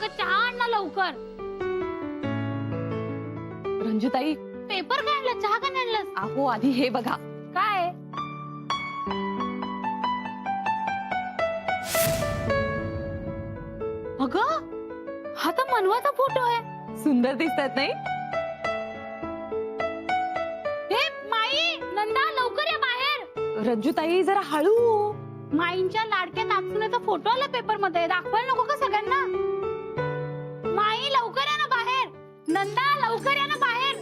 अगं चहा आण ना लवकर. रंजुताई, पेपर काय आणला, चहा का नाही आणलास? अहो आधी हे बघा. काय अगं, हा तर मनवाचा फोटो आहे. सुंदर दिसतात नाही? हे माई, नंदा लवकर या बाहेर. रंजुताई जरा हळू. माईंच्या लाडक्या नाचण्याचा फोटो आला पेपर मध्ये, दाखवायला नको का सगळ्यांना? माई लवकर या ना बाहेर. नंदा लवकर या ना बाहेर.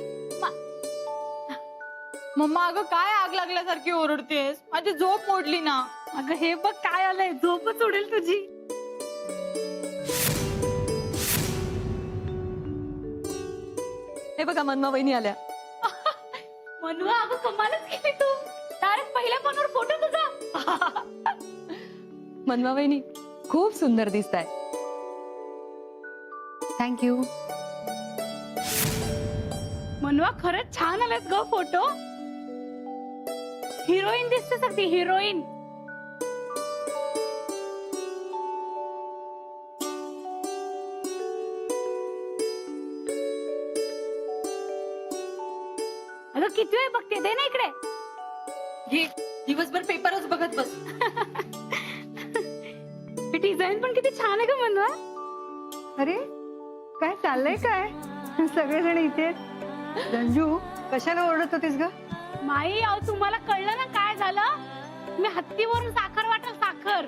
मम्मा अगं काय आग लागल्यासारखी ओरडतेस? माझी झोप मोडली ना. अगं हे बघ काय आलंय, झोपच उडेल तुझी. हे बघा मनवा वहिनी आल्या. मनवा अगं कमालच केली तू. डायरेक्ट पहिल्या पानावर फोटो तुझा. मनवा वहिनी खूप सुंदर दिसताय. थँक्यू. मनवा खरंच छान आलेत ग फोटो. हिरोईन दिसते सगळी हिरोईन. अगं किती वेळ बघते, दे ना इकडे. हे दिवसभर पेपरच बघत बस. डिझाईन पण किती छान आहे ग मनवा. अरे काय चाललंय काय? सगळेजण इथे आहेत. रंजू कशाला ओरडत होतीस ग? माई अहो तुम्हाला कळलं ना काय झालं? मी हत्तीवरून साखर वाटल, साखर.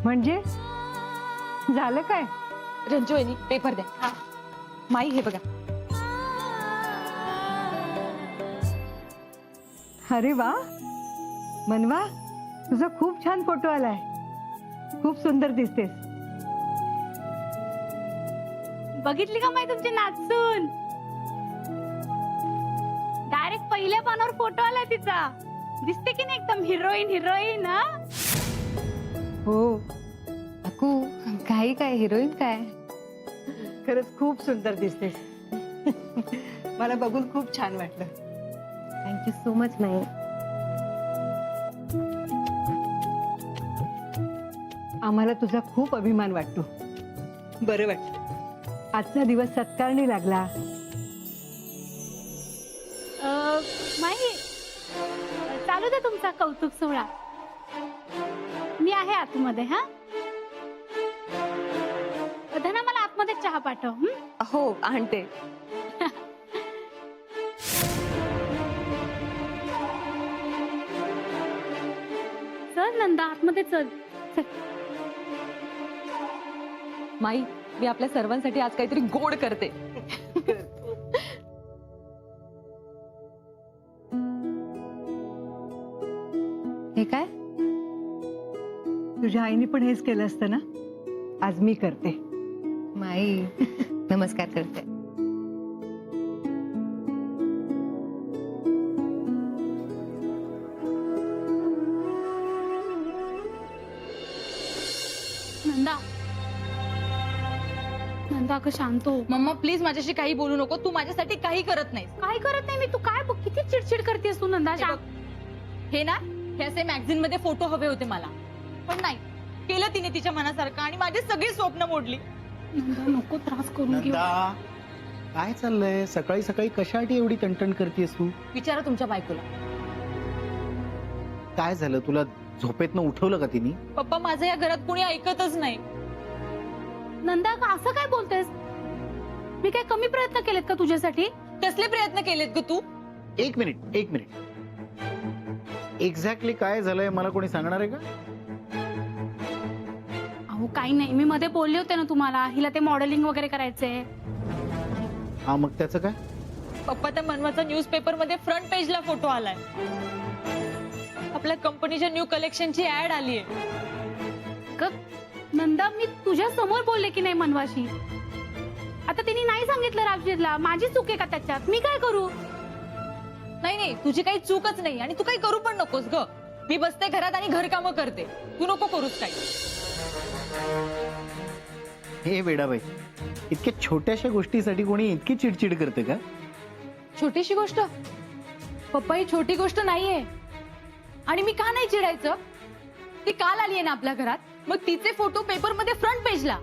म्हणजे झालं काय? रंजू वहिनी पेपर द्या. माई हे बघा. अरे वा मनवा, तुझा खूप छान फोटो आलाय. खूप सुंदर दिसतेस. बघितली का माई तुमची नाचून? डायरेक्ट पहिल्या पानावर फोटो आलाय तिचा. दिसते की नाही एकदम हिरोईन हिरोईन. हा हो अकू काही काय हिरोईन काय? खरंच खूप सुंदर दिसतेस. मला बघून खूप छान वाटलं. Thank you so much my. आम्हाला तुझा खूप अभिमान वाटतो. बरं वाटलं आजचा दिवस सत्कारणी लागला. माई चालू दे तुमचा कौतुक सोहळा. मी आहे आतमध्ये. हा धना मला आतमध्ये चहा पाठव. हो आणते. चल नंदा आतमध्ये चल. माई मी आपल्या सर्वांसाठी आज काहीतरी गोड करते. हे काय? तुझ्या आईने पण हेच केलं असतं ना. आज मी करते. माई नमस्कार करते. नंदा नंदा अगं शांत हो. मम्मा प्लीज माझ्याशी काही बोलू नको. तू माझ्यासाठी काही करत नाहीस. काय करत नाही मी. तू काय बघ किती चिडचिड करतेस तू नंदा. हे बघ, हे ना हे असे मॅगझिन मध्ये फोटो हवे होते मला, पण नाही केलं तिने तिच्या मनासारखं आणि माझी सगळी स्वप्न मोडली. नंदा नको त्रास करून घेऊ. नंदा काय चाललंय? सकाळी सकाळी कशासाठी एवढी टणटण करतेस तू? विचारा तुमच्या बायकोला. काय झालं? तुला झोपेतनं उठवलं का तिने? पप्पा माझं या घरात कोणी ऐकतच नाही. नंदा अगं असं काय बोलतेस? मी काय कमी प्रयत्न केलेत का तुझ्यासाठी? कसले प्रयत्न केलेत ग तू? एक मिनिट एक्झॅक्टली काय झालंय मला कोणी सांगणार आहे का? अहो काही नाही, मी मध्ये बोलले होते ना तुम्हाला, हिला ते मॉडेलिंग वगैरे करायचंय. हा मग त्याचं काय? पप्पा त्या मनवाचा न्यूजपेपर मध्ये फ्रंट पेजला फोटो आलाय. आपल्या कंपनीच्या न्यू कलेक्शनची ऍड आलीये. नंदा मी तुझ्या समोर बोलले की नाही मनवाशी. आता तिने नाही सांगितलं राजवीरला. माझी चूक आहे का त्याच्यात? मी काय करू? नाही नाही तुझी काही चूकच नाही आणि तू काही करू पण नकोस ग. मी बसते घरात आणि घरकामं करते. तू नको करूस काही. हे वेडाबाई, इतक्या छोट्याशा गोष्टीसाठी कोणी इतकी चिडचिड करते का? छोटीशी गोष्ट पप्पा, ही छोटी गोष्ट नाहीये. आणि मी का नाही चिडायचं? ती काल आलीये ना आपल्या घरात, मग तिचे फोटो पेपर मध्ये फ्रंट पेजला.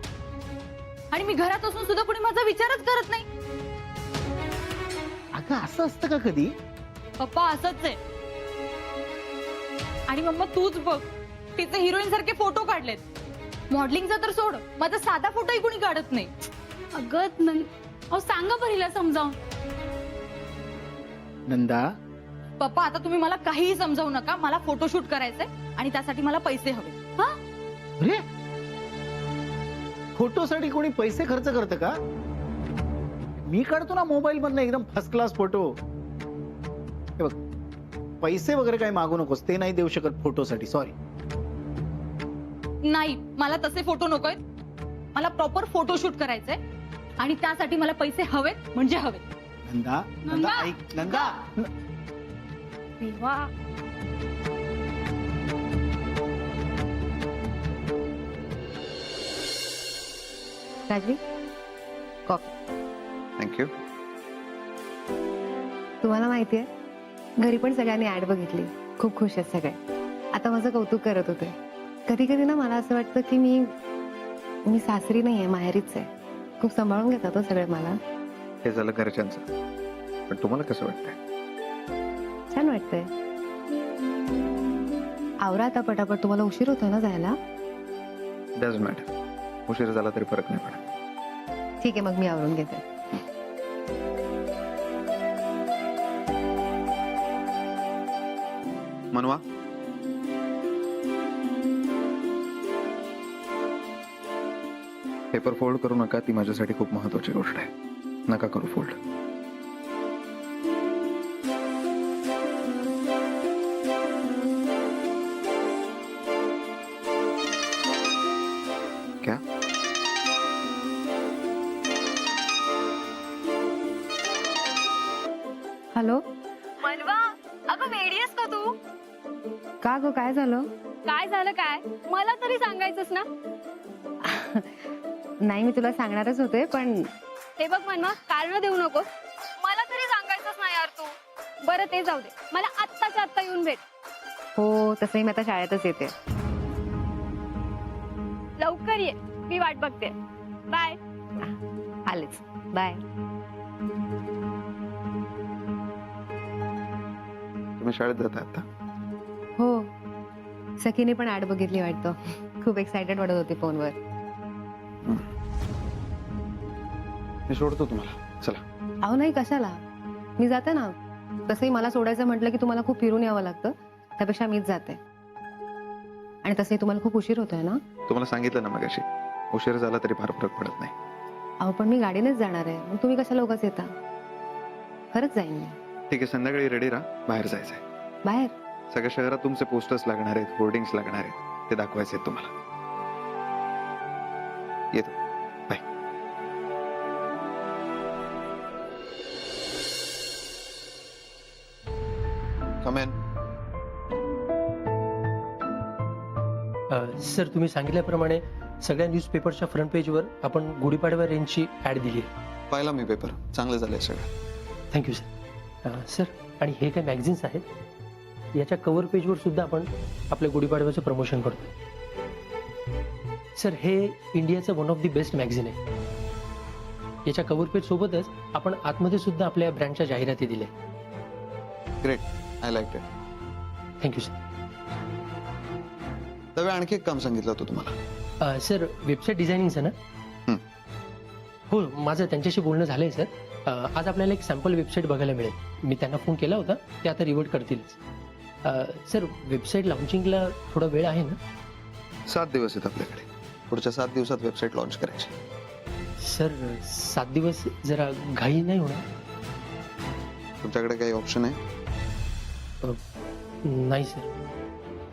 आणि मी घरात असून सुद्धा कोणी माझा विचारच करत नाही. अगं असं असतं का कधी? पप्पा असंच आहे. आणि मम्मा तूच बघ, तिचे हिरोईन सारखे फोटो काढलेत. मॉडेलिंगचा तर सोड, माझा साधा फोटोही कोणी काढत नाही. अगं अहो सांगा बरं हिला समजावून. नंदा, पप्पा आता तुम्ही मला काहीही समजावू नका. मला फोटोशूट करायचंय आणि त्यासाठी मला पैसे हवे. हा, अरे फोटोसाठी कोणी पैसे खर्च करतं का? मी काढतो ना मोबाईल मधनं एकदम फर्स्ट क्लास फोटो. हे बघ, पैसे वगैरे काही मागू नकोस, ते नाही देऊ शकत फोटोसाठी. सॉरी. नाही मला तसे फोटो नकोय. मला प्रॉपर फोटोशूट करायचंय आणि त्यासाठी मला पैसे हवेत म्हणजे हवेत. नंदा, नंदा नंदा. ऐक. नंदा देवा. राजवी, कॉफी. थँक्यू. तुम्हाला माहितीये, घरी पण सगळ्यांनी ऍड बघितली. खूप खुश आहेत सगळे. आता माझं कौतुक करत होते. कधी कधी ना मला असं वाटतं की मी सासरी नाहीये, माहेरीच आहे. खूप सांभाळून घेतात हो सगळे मला. हे झालं घरच्यांचं, पण तुम्हाला कसं वाटतंय? छान वाटतंय. आवरा आता पटापट, तुम्हाला उशीर होतो ना जायला. डझंट मॅटर, उशीर झाला तरी फरक नाही पडत. ठीक आहे, मग मी आवरून घेते. मनवा, पेपर फोल्ड करू नका. ती माझ्यासाठी खूप महत्वाची गोष्ट आहे. नका करू फोल्ड. क्या? हॅलो. मनवा, अगं वेडी आहेस का तू? का गो, काय झालं? काय झालं काय? मला तरी सांगायचंस ना. नाही, मी तुला सांगणारच होते, पण हे बघ मनवा, कारण देऊ नकोस. मला तरी सांगायचंच ना यार तू. बरं ते जाऊ दे, मला आत्ताच्या आत्ता येऊन भेट. हो, तसंही मी आता शाळेतच येते. लवकर ये, मी वाट बघते. बाय. आलेच. बाय. तुम्ही शाळेत जाता आता? हो, सखीने पण ऍड बघितली वाटतं. खूप एक्साइटेड वाटत होती फोनवर. मी सोडतो तुम्हाला. चला. अहो नाही, कशाला, मी जाते ना. तसंही मला सोडायचं म्हटलं की तुम्हाला खूप फिरून यावं लागतं. त्यापेक्षा मीच जाते. आणि तसंही तुम्हाला खूप उशीर होतोय ना. तुम्हाला सांगितलं ना मगाशी, उशीर झाला तरी फार फरक पडत नाही. अहो पण मी गाडीनेच जाणार आहे. मग तुम्ही कशाला उगाच येता? खरंच जाईन मी. ठीक आहे, संध्याकाळी रेडी राहा. बाहेर जायचंय. बाहेर? सगळ्या शहरात तुमचे पोस्टर्स लागणार आहेत, होर्डिंग्स लागणार आहेत. ते दाखवायचे आहेत तुम्हाला. येतो. बाय. Come in. सर, तुम्ही सांगितल्याप्रमाणे सगळ्या न्यूजपेपरच्या फ्रंट पेजवर आपण गुढीपाडवा रेंजची ॲड दिली आहे. पाहिला मी पेपर, चांगले झाले सगळं. Thank you sir. सर, आणि हे काही मॅगझिन्स आहेत, याच्या कव्हर पेजवर सुद्धा आपण आपल्या गुढीपाडव्याचं प्रमोशन करतो. सर, हे इंडियाचं one of the best magazine आहे. याच्या कव्हर पेज सोबतच आपण आतमध्ये सुद्धा आपल्या ब्रँडच्या जाहिराती दिल्या. Great, I like it. Thank you sir. त्यावेळी आणखी एक काम सांगितलं होतं तुम्हाला. सर, वेबसाईट डिझायनिंगचं ना? हं. हो, माझं त्यांच्याशी बोलणं झालंय सर. आज आपल्याला एक सॅम्पल वेबसाईट बघायला मिळेल. मी त्यांना फोन केला होता, ते आता रिवर्ट करतीलच. सर, वेबसाईट लॉन्चिंगला थोडा वेळ आहे ना? 7 दिवस आहेत आपल्याकडे. पुढच्या 7 दिवसात वेबसाईट लॉन्च करायची. सर, 7 दिवस जरा घाई नाही होणार? तुमच्याकडे काही ऑप्शन आहे? नाही सर.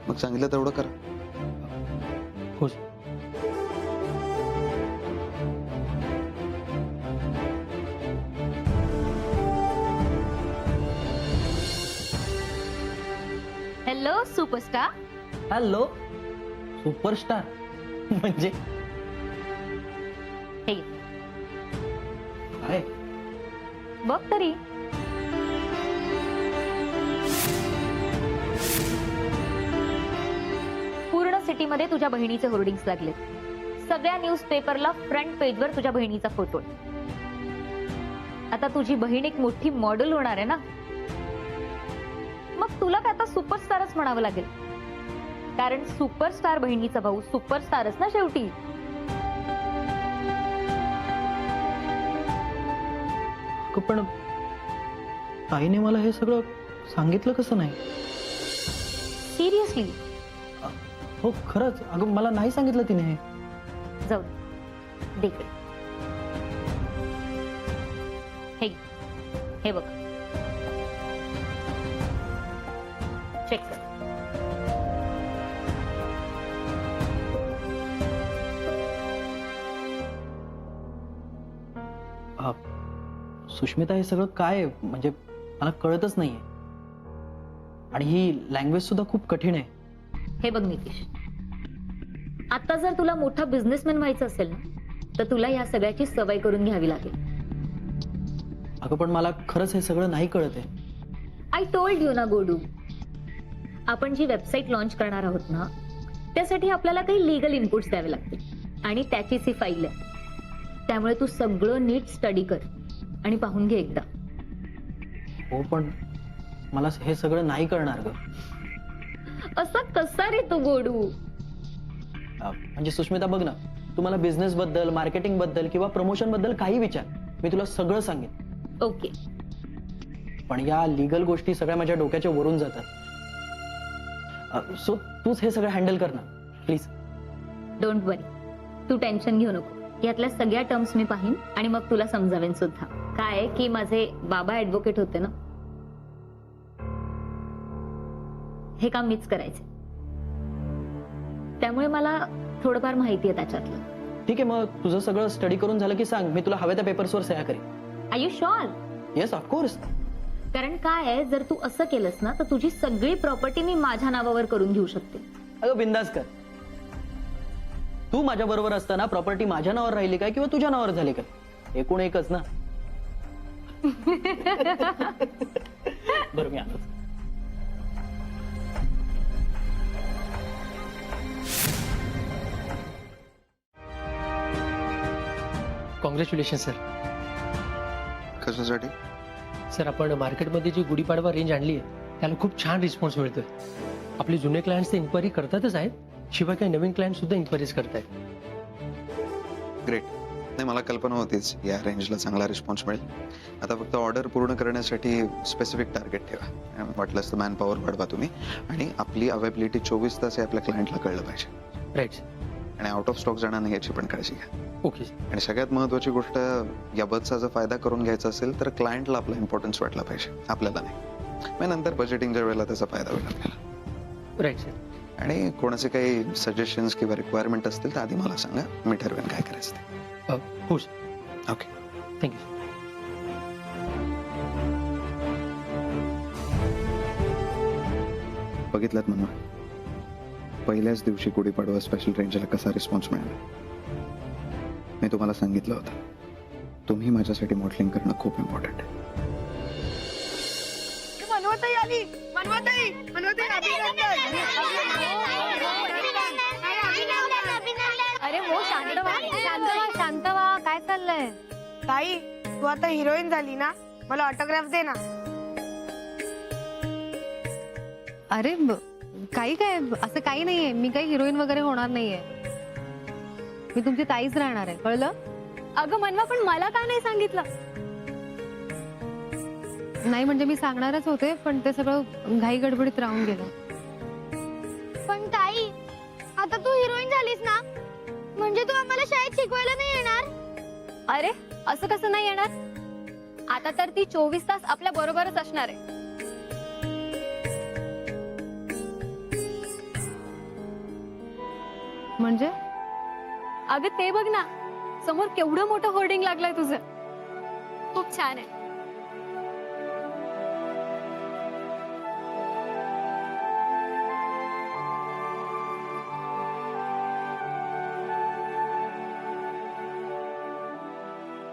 मग सांगितलं तेवढं करा. हो sir. Hello superstar. Hello superstar म्हणजे हे काय? बघ तरी. पूर्ण सिटीमध्ये तुझ्या बहिणीचे होर्डिंग्स लागलेत. सगळ्या न्यूजपेपरला फ्रंट पेजवर तुझ्या बहिणीचा फोटो आहे. आता तुझी बहीण एक मोठी मॉडेल होणार आहे ना, मग तुला काय आता सुपरस्टारच म्हणावं लागेल, कारण सुपरस्टार बहिणीचा भाऊ सुपरस्टारच ना शेवटी. पण ताईने मला हे सगळं सांगितलं कसं नाही? सिरियसली हो खरंच, अगं मला नाही सांगितलं तिने हे. जाऊ दे इकडे. हे घे. हे बघ, चेक कर. सुष्मिता, हे सगळं काय आहे? म्हणजे मला कळतच नाहीये, आणि ही लँग्वेज सुद्धा खूप कठीण आहे. हे बघ नितीश, आता जर तुला मोठा बिझनेसमॅन व्हायचं असेल ना, तर तुला या सगळ्याची सवय करून घ्यावी लागेल. अगं पण मला खरंच हे सगळं नाही कळत आहे. आय टोल्ड यू ना गोडू, आपण जी वेबसाईट लॉन्च करणार आहोत ना, त्यासाठी आपल्याला काही लीगल इनपुट्स द्यावे लागतील आणि त्याचीच ही फाईल आहे. त्यामुळे तू सगळं नीट स्टडी कर आणि पाहून घे एकदा. हो पण मला हे सगळं नाही कळणार ग. असा कसा रे तू गोडू? म्हणजे सुष्मिता बघ ना, तू मला बिझनेस बद्दल, मार्केटिंग बद्दल किंवा प्रमोशन बद्दल काही विचार, मी तुला सगळं सांगेन. ओके, पण या लीगल गोष्टी सगळ्या माझ्या डोक्याच्या वरून जातात. सो तूच हे सगळं हँडल कर ना प्लीज. डोंट वरी, तू टेन्शन घेऊ नको. यातल्या सगळ्या टर्म्स मी पाहीन आणि मग तुला समजावेन सुद्धा. काय आहे की माझे बाबा ऍडव्होकेट होते ना, हे काम मीच करायचे, त्यामुळे मला थोडंफार माहिती आहे त्याच्यातलं. ठीक आहे, मग तुझं सगळं स्टडी करून झालं की सांग, मी तुला हव्या त्या पेपर्सवर सह्या करेन. Are you sure? Yes of course. कारण काय आहे, जर तू असं केलंस ना, तर तुझी सगळी प्रॉपर्टी मी माझ्या नावावर करून घेऊ शकते. अगं बिंदास कर. तू माझ्या बरोबर असताना प्रॉपर्टी माझ्या नावावर राहिली काय किंवा तुझ्या नावावर झाली काय? एकूण एकच ना. बरं मी आलोच. Congratulation sir. कशासाठी? सर, आपण मार्केटमध्ये जी गुढीपाडवा रेंज आणली आहे त्याला खूप छान रिस्पॉन्स मिळतोय. आपले जुने क्लायंट्स ते इन्क्वायरी करतातच आहेत, शिवाय काही नवीन क्लायंट सुद्धा इन्क्वायरीज करतायत. ग्रेट. नाही, मला कल्पना होतीच या रेंजला चांगला रिस्पॉन्स मिळेल. आता फक्त ऑर्डर पूर्ण करण्यासाठी स्पेसिफिक टार्गेट ठेवा. वाटलंच तर मॅन पॉवर वाढवा तुम्ही, आणि आपली अवेबिलिटी 24 तास हे आपल्या क्लायंटला कळलं पाहिजे. राईट. आणि आउट ऑफ स्टॉक जाणार नाही याची पण काळजी घ्या. ओके. आणि सगळ्यात महत्वाची गोष्ट, या बसचा जर फायदा करून घ्यायचा असेल तर क्लायंटला आपला इम्पॉर्टन्स वाटला पाहिजे, आपल्याला नाही. मग नंतर बजेटिंगच्या वेळेला त्याचा फायदा होईल आपल्याला. Right sir. आणि कोणाचे काही सजेशन्स किंवा रिक्वायरमेंट असतील तर आधी मला सांगा, मी ठरवेन काय करायचं ते. हो सर. Okay, thank you. बघितलात म्हणून पहिल्याच दिवशी गुढीपाडवा स्पेशल रेंजला कसा रिस्पॉन्स मिळाला. मी तुम्हाला सांगितलं होतं, तुम्ही माझ्यासाठी मॉडेलिंग करणं खूप इम्पॉर्टंट आहे. मनवताई आली. मनवताई, मनवताई अभिनंदन. अरे हो, शांत व्हा, शांत व्हा, शांत व्हा. काय चाललंय? ताई, तू आता हिरोईन झाली ना, मला ऑटोग्राफ दे ना. अरे काही काय, असं काही नाहीये. मी काही हिरोईन वगैरे होणार नाहीये. मी तुमची ताईच राहणार आहे, कळलं? अगं मनवा, पण मला का नाही सांगितलं? नाही म्हणजे मी सांगणारच होते, पण ते सगळं घाई गडबडीत राहून गेलं. पण ताई, आता तू हिरोईन झालीस ना, म्हणजे तू आम्हाला शाळेत शिकवायला नाही येणार? अरे असं कसं नाही येणार? आता तर ती 24 तास आपल्या बरोबरच असणार आहे. म्हणजे अगं ते बघ ना, समोर केवढं मोठं होर्डिंग लागलंय तुझं. खूप छान आहे.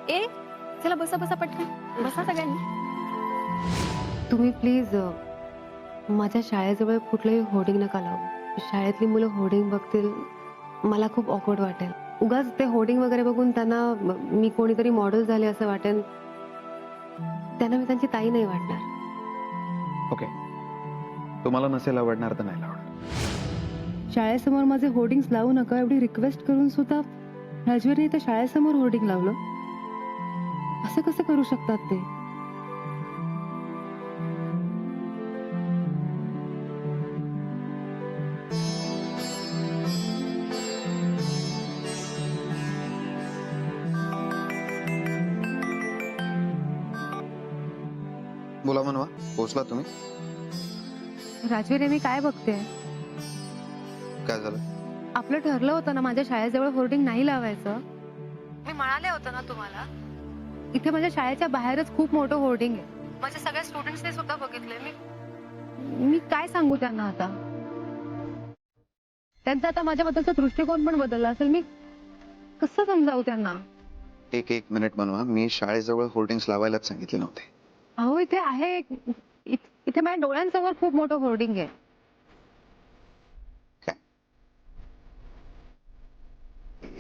ए चला बसा बसा, पटकन बसा सगळ्यांनी. तुम्ही प्लीज माझ्या शाळेजवळ कुठलंही होर्डिंग नका लावू. शाळेतली मुलं होर्डिंग बघतील, मला खूप ऑकवर्ड वाटेल. उगाच ते होर्डिंग वगैरे बघून त्यांना मी कोणीतरी मॉडेल झाले असं वाटेल, त्यांना मी त्यांची ताई नाही वाटणार. ओके, तुम्हाला नसेल आवडणार तर नाही आवडणार. शाळेसमोर माझे होर्डिंग्स लावू नका एवढी रिक्वेस्ट करून सुद्धा राजवीरने इथे शाळेसमोर होर्डिंग लावलं. असं कसं करू शकतात ते? बोला मनवा, पोहोचला तुम्ही? राजवीर मी काय बघते? काय झालं? आपलं ठरलं होतं ना माझ्या शाळेजवळ होर्डिंग नाही लावायचं. मी म्हणाले होतं ना तुम्हाला, इथे माझ्या शाळेच्या बाहेरच खूप मोठं होर्डिंग आहे. माझ्या सगळ्या स्टुडंट्सने सुद्धा बघितलंय. मी काय सांगू त्यांना आता? त्यांचा आता माझ्याबद्दलचा दृष्टिकोन पण बदलला असेल. मी कसं समजावू त्यांना? एक मिनिट मनवा, मी शाळेजवळ होर्डिंग्स लावायलाच सांगितले नव्हते. अहो इथे आहे, इथे माझ्या डोळ्यांसमोर खूप मोठं होर्डिंग आहे. काय?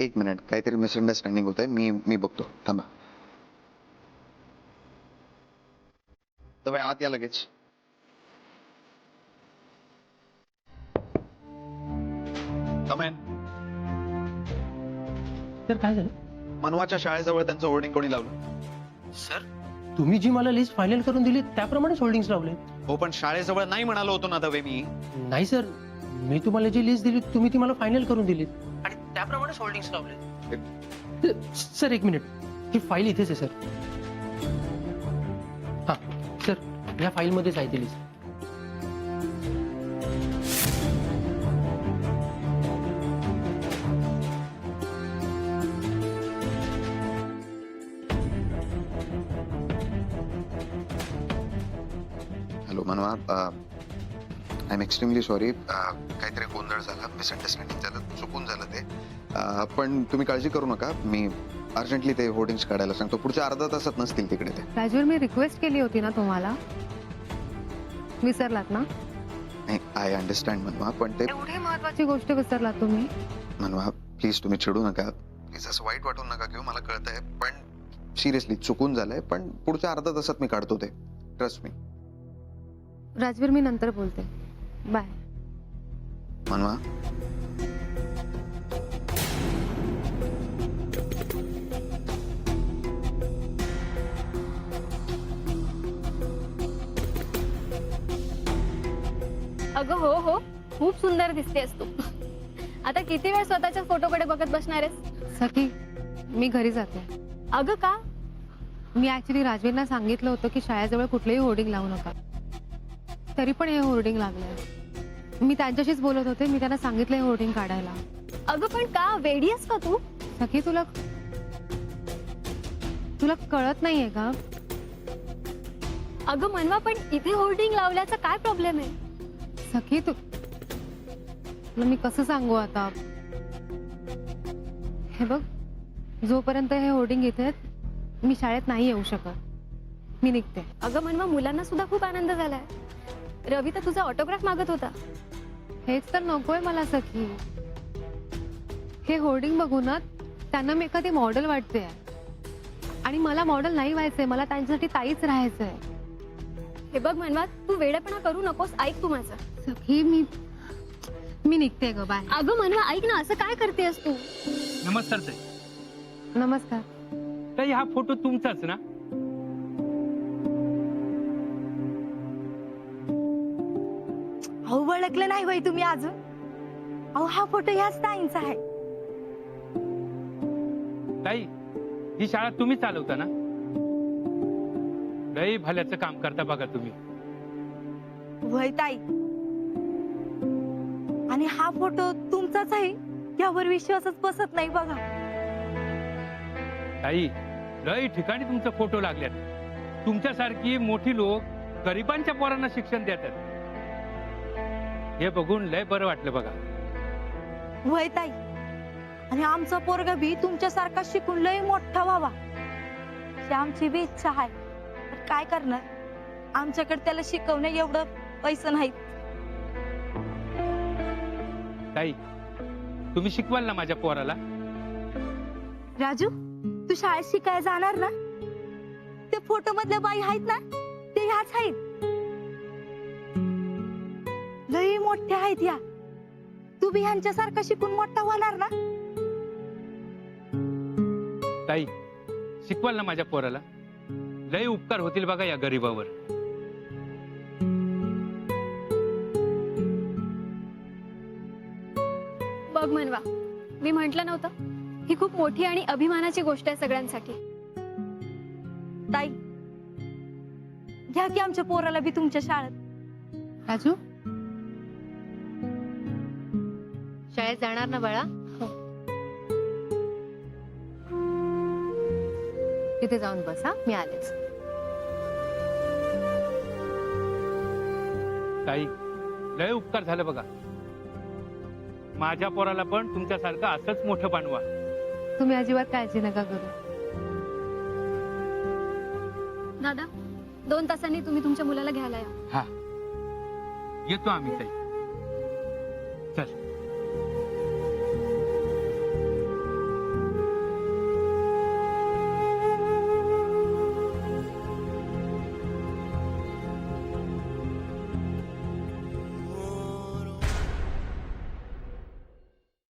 एक मिनिट, काहीतरी मिसअंडरस्टँडिंग होत आहे. मी बघतो, थांबा. तर बाई, आत या लगेच. Come in. तर काय झालं? मनवाच्या शाळेजवळ त्यांचं होर्डिंग कोणी लावलं? सर, तुम्ही जी मला लिस्ट फायनल करून दिली त्याप्रमाणेच होल्डिंग्स लावले. हो, पण शाळेजवळ नाही म्हणालो होतो ना दवे मी. नाही सर, मी तुम्हाला जी लिस्ट दिली तुम्ही ती मला फायनल करून दिली आणि त्याप्रमाणेच होल्डिंग्स लावले. सर एक मिनिट, ही फाईल इथेच आहे सर. हा सर, या फाईल मध्येच आहे ती लिस्ट. हॅलो मनवा, आय एम एक्स्ट्रीमली सॉरी. काहीतरी गोंधळ झाला, मिसअंडरस्टँडिंग झालं, चुकून झालं ते. पण तुम्ही काळजी करू नका, मी अर्जंटली ते होर्डिंग्स काढायला सांगतो. पुढच्या अर्धा तासात नसतील तिकडे ते. राजवीर मी रिक्वेस्ट केली होती ना तुम्हाला, विसरलात ना? नाही, आय अंडरस्टँड मनवा, पण ते एवढी महत्वाची गोष्ट विसरलात तुम्ही. मनवा प्लीज, तुम्ही चिडू नका प्लीज, असं वाईट वाटून नका घेऊ. मला कळतंय, पण सिरियसली चुकून झालंय. पण पुढच्या अर्धा तासात मी काढतो ते, ट्रस्ट मी. राजवीर मी नंतर बोलते, बाय. मनवा, अगं हो, खूप सुंदर दिसतेस तू. आता किती वेळ स्वतःच्या फोटोकडे बघत बसणार आहेस? सखी, मी घरी जाते. अगं का? मी ऍक्च्युली राजवीरला सांगितलं होतं की शाळेजवळ कुठलेही होर्डिंग लावू नका, तरी पण हे होर्डिंग लागलंय. मी त्यांच्याशीच बोलत होते, मी त्यांना सांगितलंय होर्डिंग काढायला. अगं पण का, वेडी आहेस का तू? सखी, तुला कळत नाहीये का? अगं मनवा, पण इथे होर्डिंग लावल्याचा काय प्रॉब्लेम आहे? सखी, तुला मी कसं सांगू आता? हे बघ, जोपर्यंत हे होर्डिंग इथे आहेत, मी शाळेत नाही येऊ शकत. मी निघते. अगं मनवा, मुलांना सुद्धा खूप आनंद झालाय. रवी तर तुझा ऑटोग्राफ मागत होता. हेच तर नकोय मला सखी. हे होर्डिंग बघून ना त्यांना मी एखादी मॉडेल वाटते, आणि मला मॉडेल नाही व्हायचंय, मला त्यांच्यासाठी ताईच राहायचंय. हे बघ मनवा, तू वेडेपणा करू नकोस. ऐक तू माझं. सखी, मी निघते ग, बाय. अगं मनवा, ऐक ना, असं काय करतेस तू? नमस्कार ताई. नमस्कार. ताई, हा फोटो तुमचाच ना? अहो ओळखलं नाही बाई तुम्ही अजून? अहो हा फोटो ह्याच ताईंचा आहे. ताई, ही शाळा तुम्ही चालवता ना? लई भल्याचं काम करता बघा तुम्ही. वय ताई, आणि हा फोटो तुमचाच आहे यावर विश्वासच बसत नाही बघा. ताई, लई ठिकाणी तुमचे फोटो लागल्यात. तुमच्यासारखी मोठी लोक गरिबांच्या पोरांना शिक्षण देतात. हे बघून लय बरं वाटलं बघा. वय ताई, आणि आमचा पोरगा बी तुमच्यासारखा शिकून लय मोठा व्हावा ही आमची बी इच्छा आहे. पण काय करणार, आमच्याकडे त्याला शिकवणं एवढं पैसे नाहीत. ताई, तुम्ही शिकवाल ना माझ्या पोराला? राजू तू शाळेत शिकायला जाणार ना? ते फोटो मधल्या बाई आहेत ना, ते ह्याच आहेत. लई मोठ्या आहेत ह्या. तू बी ह्यांच्यासारखा शिकून मोठा होणार ना? ताई शिकवाल ना माझ्या पोराला? लय उपकार होतील बघा या गरीबावर. बघ म्हणवा, मी म्हंटल नव्हतं, ही खूप मोठी आणि अभिमानाची गोष्ट आहे सगळ्यांसाठी. ताई घ्या की आमच्या पोराला बी तुमच्या शाळेत. राजू शाळेत जाणार ना बाळा? तिथे जाऊन बस हा, मी आलेच. ताई लय उपकार झालं बघा. माझ्या पोराला पण तुमच्यासारखं असंच मोठं बनवा. तुम्ही अजिबात काळजी नका करू. दादा 2 तासांनी तुम्ही तुमच्या मुलाला घ्यायला या. हा येतो आम्ही ताई. चल